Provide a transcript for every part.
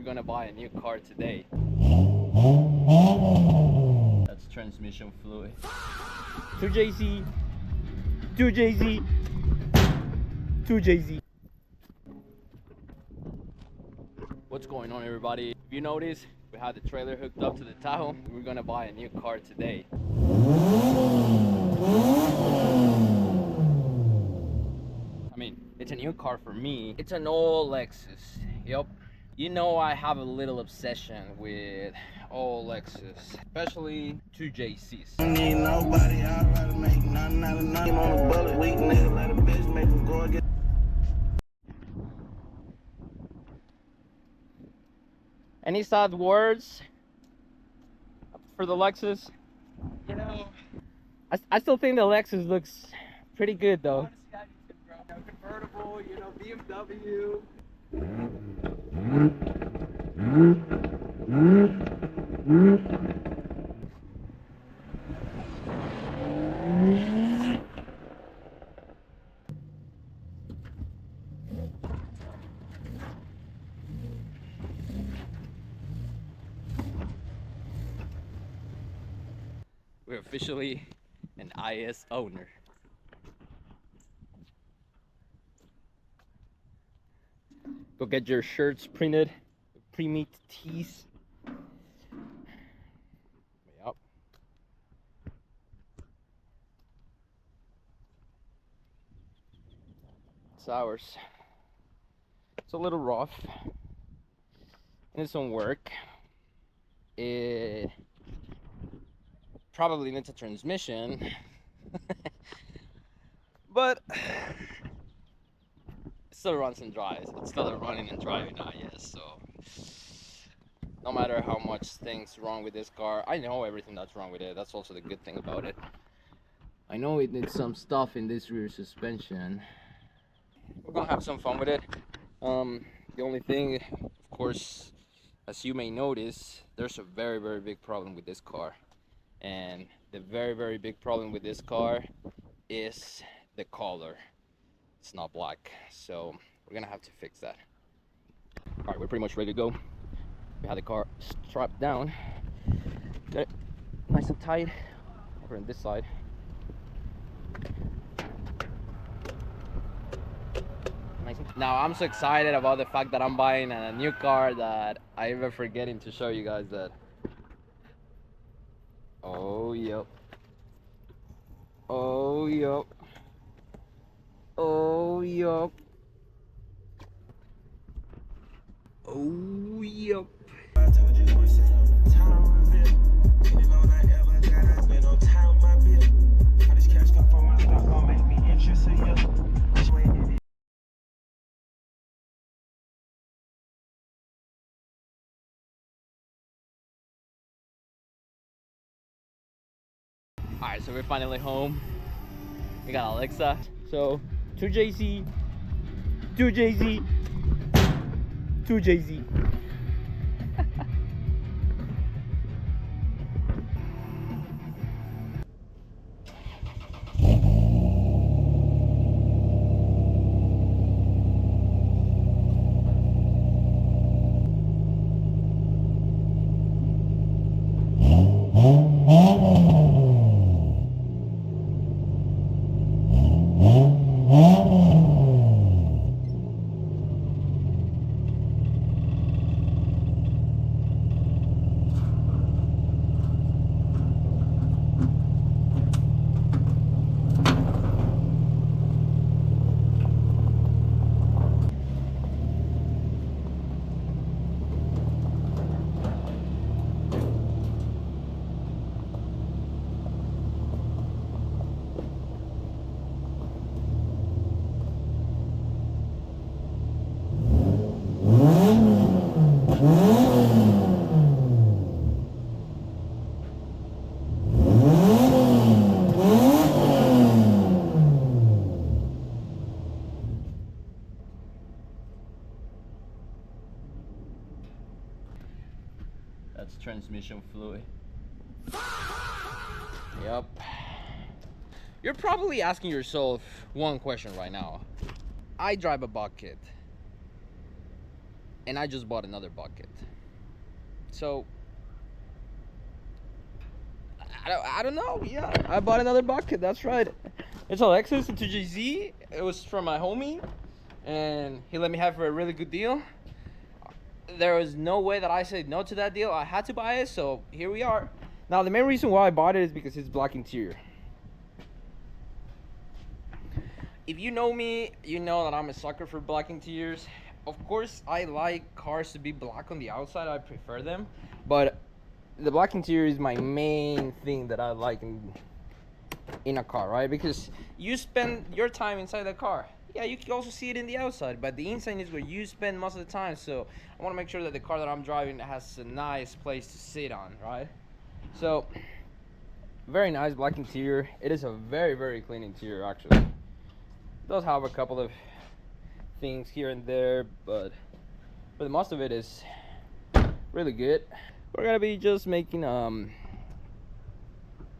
gonna buy a new car today. That's transmission fluid. 2JZ, 2JZ, 2JZ. What's going on, everybody? If you notice, we had the trailer hooked up to the Tahoe. We're gonna buy a new car today. I mean, it's a new car for me. It's an old Lexus. Yep. You know, I have a little obsession with old Lexus, especially 2JZs. Need nobody, I'd rather make nothing out of nothing on a bullet. Weak nigga, let a bitch make him go and get. Any sad words for the Lexus? You know, I still think the Lexus looks pretty good though. honestly, I do too, bro. You know, convertible, you know, BMW. We're officially an IS owner. Go get your shirts printed, pre-made tees. Yep. It's ours. It's a little rough. It needs some work. It probably needs a transmission. But it still runs and drives. It's still running and driving now, yes. So no matter how much things wrong with this car, I know everything that's wrong with it. That's also the good thing about it. I know it needs some stuff in this rear suspension. We're gonna have some fun with it. The only thing, of course, as you may notice, there's a very, very big problem with this car. And the very, very big problem with this car is the color. It's not black, so we're gonna have to fix that. All right, we're pretty much ready to go. We had the car strapped down, got it nice and tight over on this side. Now I'm so excited about the fact that I'm buying a new car that I ever forgetting to show you guys that. Oh yep. Oh yep. Oh yep. Oh yep. I told you once on the time of it. Any loan I ever got, I spent no time on my bill. All this cash come from my stock, gon' make me interested, yeah. Alright, so we're finally home. We got Alexa. So 2JZ, 2JZ, 2JZ. That's transmission fluid. Yep. You're probably asking yourself one question right now. I drive a bucket. and I just bought another bucket. So I don't know. Yeah, I bought another bucket. That's right. It's a Lexus, a 2JZ. It was from my homie, and he let me have it for a really good deal. There was no way that I said no to that deal. I had to buy it, so here we are. Now, the main reason why I bought it is because it's black interior. If you know me, you know that I'm a sucker for black interiors. Of course, I like cars to be black on the outside. I prefer them, but the black interior is my main thing that I like in a car, right? Because you spend your time inside the car. Yeah, you can also see it in the outside, but the inside is where you spend most of the time. So I want to make sure that the car that I'm driving has a nice place to sit on, right? So very nice black interior. It is a very, very clean interior, actually. It does have a couple of things here and there, but most of it is really good. We're gonna be just making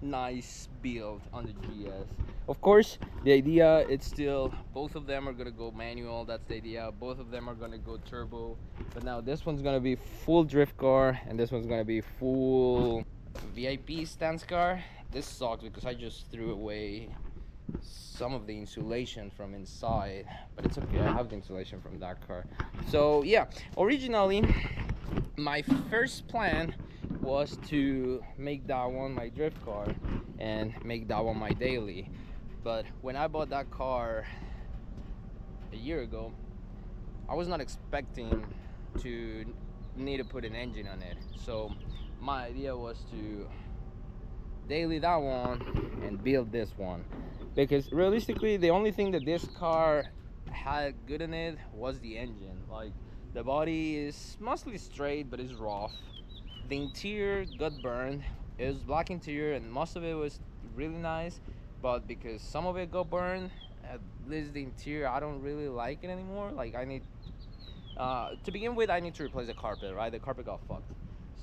nice build on the GS. Of course, the idea it's still both of them are gonna go manual. That's the idea. Both of them are gonna go turbo, but now this one's gonna be full drift car and this one's gonna be full VIP stance car. This sucks because I just threw away some of the insulation from inside, but it's okay. I have the insulation from that car. So yeah, originally my first plan was to make that one my drift car and make that one my daily. But when I bought that car a year ago, I was not expecting to need to put an engine on it. So my idea was to daily that one and build this one, because realistically the only thing that this car had good in it was the engine. Like, the body is mostly straight but it's rough. The interior got burned. It was black interior and most of it was really nice, but because some of it got burned, at least the interior, I don't really like it anymore. Like, I need to begin with, I need to replace the carpet, right? The carpet got fucked.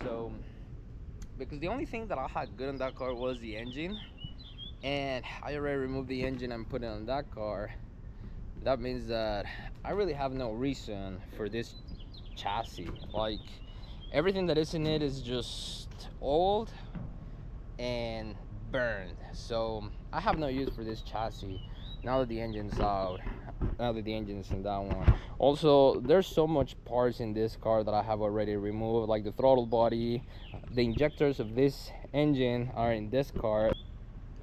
So because the only thing that I had good on that car was the engine, and I already removed the engine and put it on that car. That means that I really have no reason for this chassis. Like, everything that is in it is just old and burned. So I have no use for this chassis now that the engine's out, now that the engine's in that one. Also, there's so much parts in this car that I have already removed, like the throttle body. The injectors of this engine are in this car.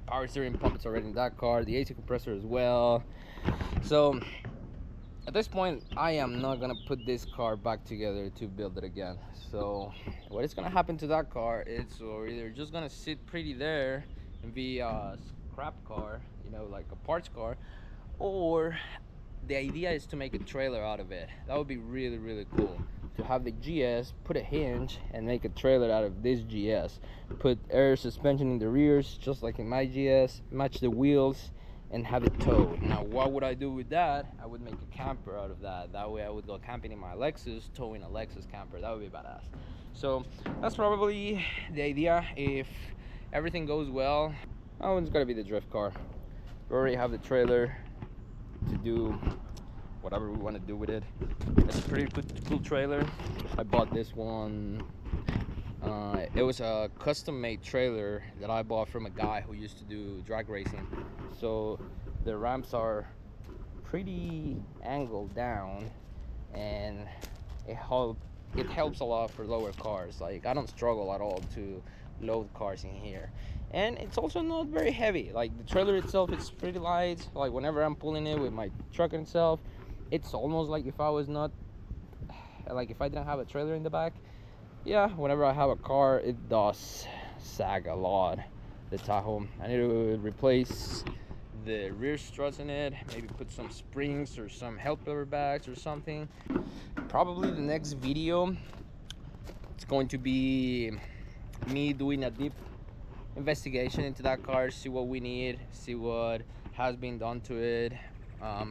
Power steering pump is already in that car. The AC compressor as well. So at this point, I am not gonna put this car back together to build it again. So what is gonna happen to that car is we're either just gonna sit pretty there and be a scrap car, you know, like a parts car, or the idea is to make a trailer out of it. That would be really, really cool. To have the GS, put a hinge and make a trailer out of this GS. Put air suspension in the rears, just like in my GS, match the wheels, and have it towed. Now, what would I do with that? I would make a camper out of that. That way I would go camping in my Lexus, towing a Lexus camper. That would be badass. So that's probably the idea. If everything goes well, that one's gonna be the drift car. We already have the trailer to do whatever we want to do with it. It's a pretty cool trailer. I bought this one. It was a custom-made trailer that I bought from a guy who used to do drag racing. So the ramps are pretty angled down, and it helps a lot for lower cars. Like, I don't struggle at all to load cars in here, and it's also not very heavy. Like, the trailer itself is pretty light. Like, whenever I'm pulling it with my truck itself, it's almost like if I was not, like, if I didn't have a trailer in the back. Yeah, whenever I have a car, it does sag a lot, the Tahoe. I need to replace the rear struts in it, maybe put some springs or some helper bags or something. Probably the next video, it's going to be me doing a deep investigation into that car, see what we need, see what has been done to it.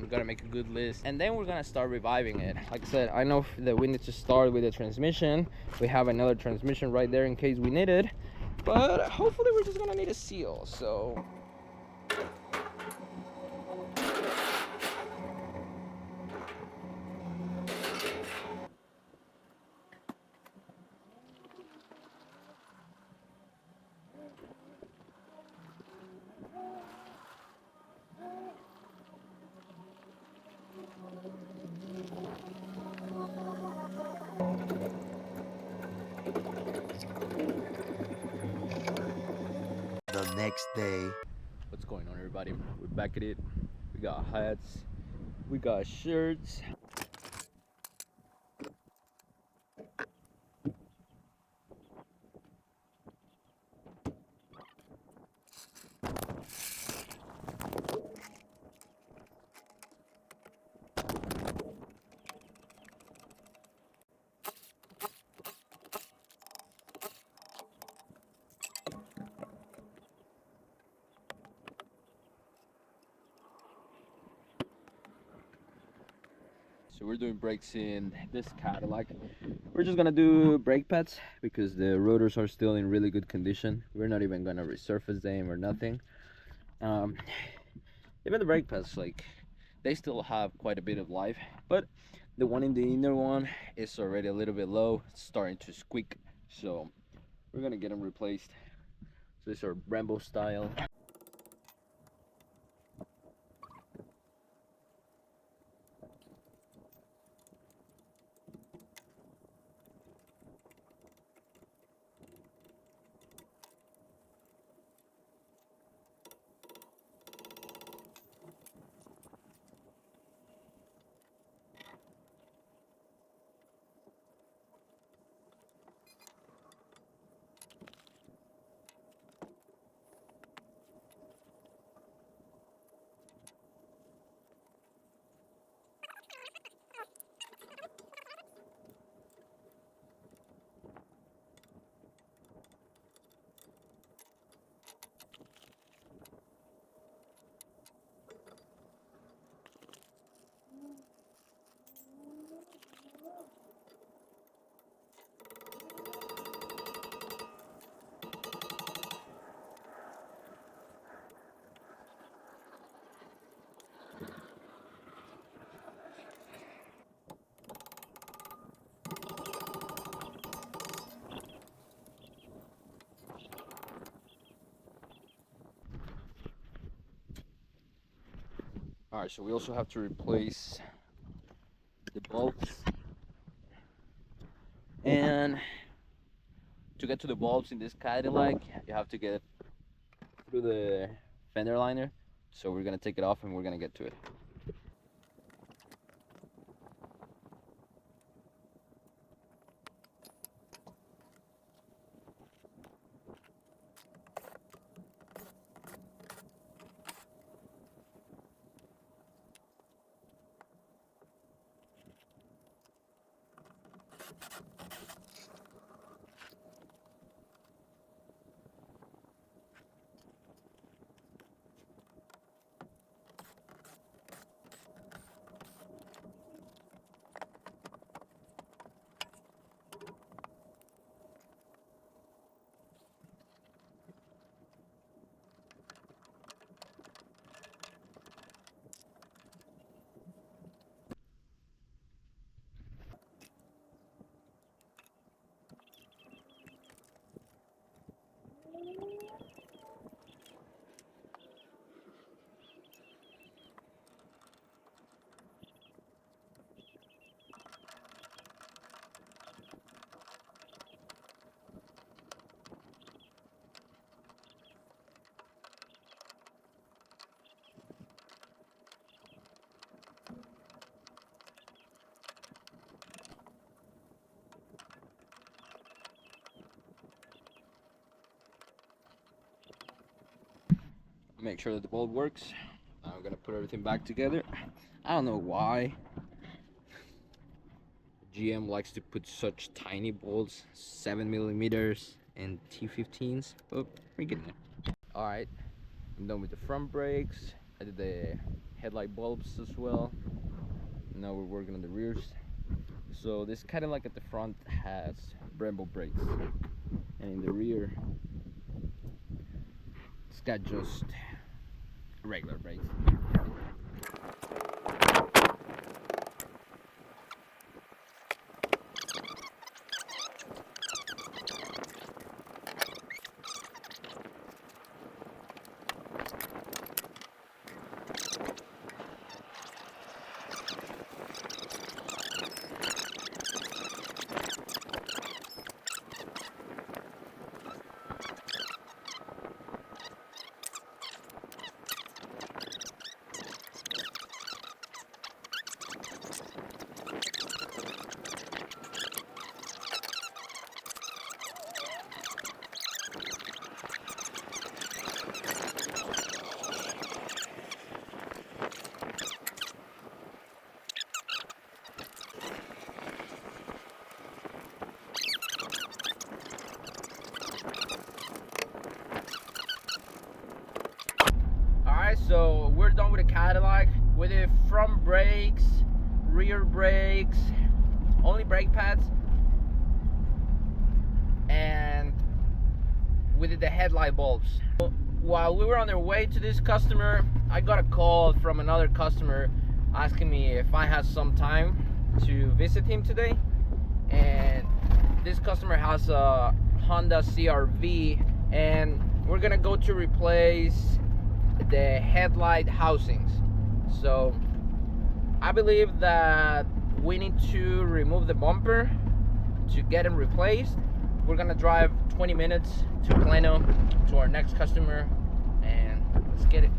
Gotta make a good list, and then we're gonna start reviving it. Like I said, I know that we need to start with the transmission. We have another transmission right there in case we need it, but hopefully we're just gonna need a seal. So next day. What's going on, everybody? We're back at it. We got hats, we got shirts. So we're doing brakes in this Cadillac. We're just gonna do brake pads because the rotors are still in really good condition. We're not even gonna resurface them or nothing. Um, Even the brake pads, like, they still have quite a bit of life, but the one in the inner one is already a little bit low. It's starting to squeak, so we're gonna get them replaced. So these are Brembo style. Alright, so we also have to replace the bulbs. And to get to the bulbs in this Cadillac, you have to get through the fender liner. So we're gonna take it off and we're gonna get to it. Make sure that the bulb works. I'm gonna put everything back together. I don't know why GM likes to put such tiny bolts, 7mm and T15s, but we're getting there. Alright, I'm done with the front brakes. I did the headlight bulbs as well. Now we're working on the rears. So this Cadillac at the front has Brembo brakes, and in the rear it's got just regular brakes. the front brakes, rear brakes, only brake pads, and we did the headlight bulbs. While we were on our way to this customer, I got a call from another customer asking me if I had some time to visit him today. And this customer has a Honda CR-V, and we're gonna go to replace the headlight housings. So I believe that we need to remove the bumper to get them replaced. We're gonna drive 20 minutes to Plano to our next customer, and let's get it.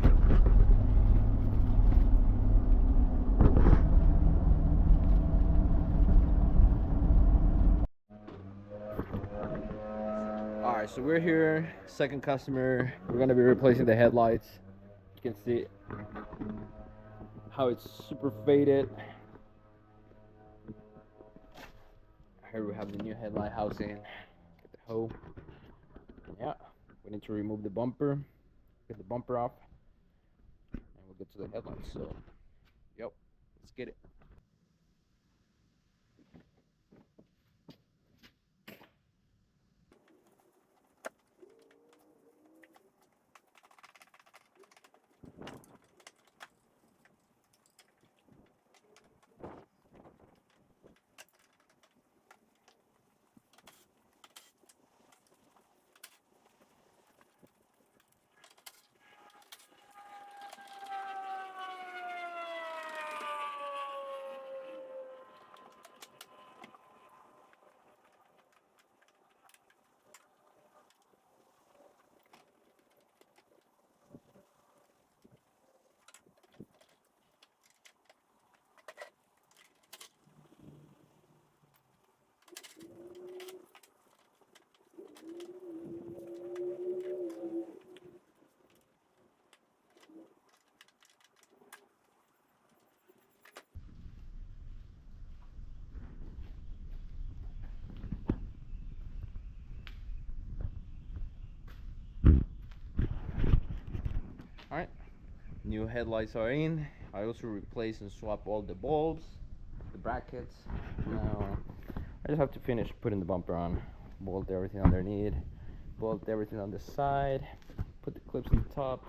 All right, so we're here, second customer. We're gonna be replacing the headlights. You can see how it's super faded. Here we have the new headlight housing. Get the hoe. Yeah, we need to remove the bumper, get the bumper off, and we'll get to the headlights. So, yep, let's get it. Alright, new headlights are in. I also replaced and swapped all the bulbs, the brackets. Now I just have to finish putting the bumper on, bolt everything underneath, bolt everything on the side, put the clips on the top.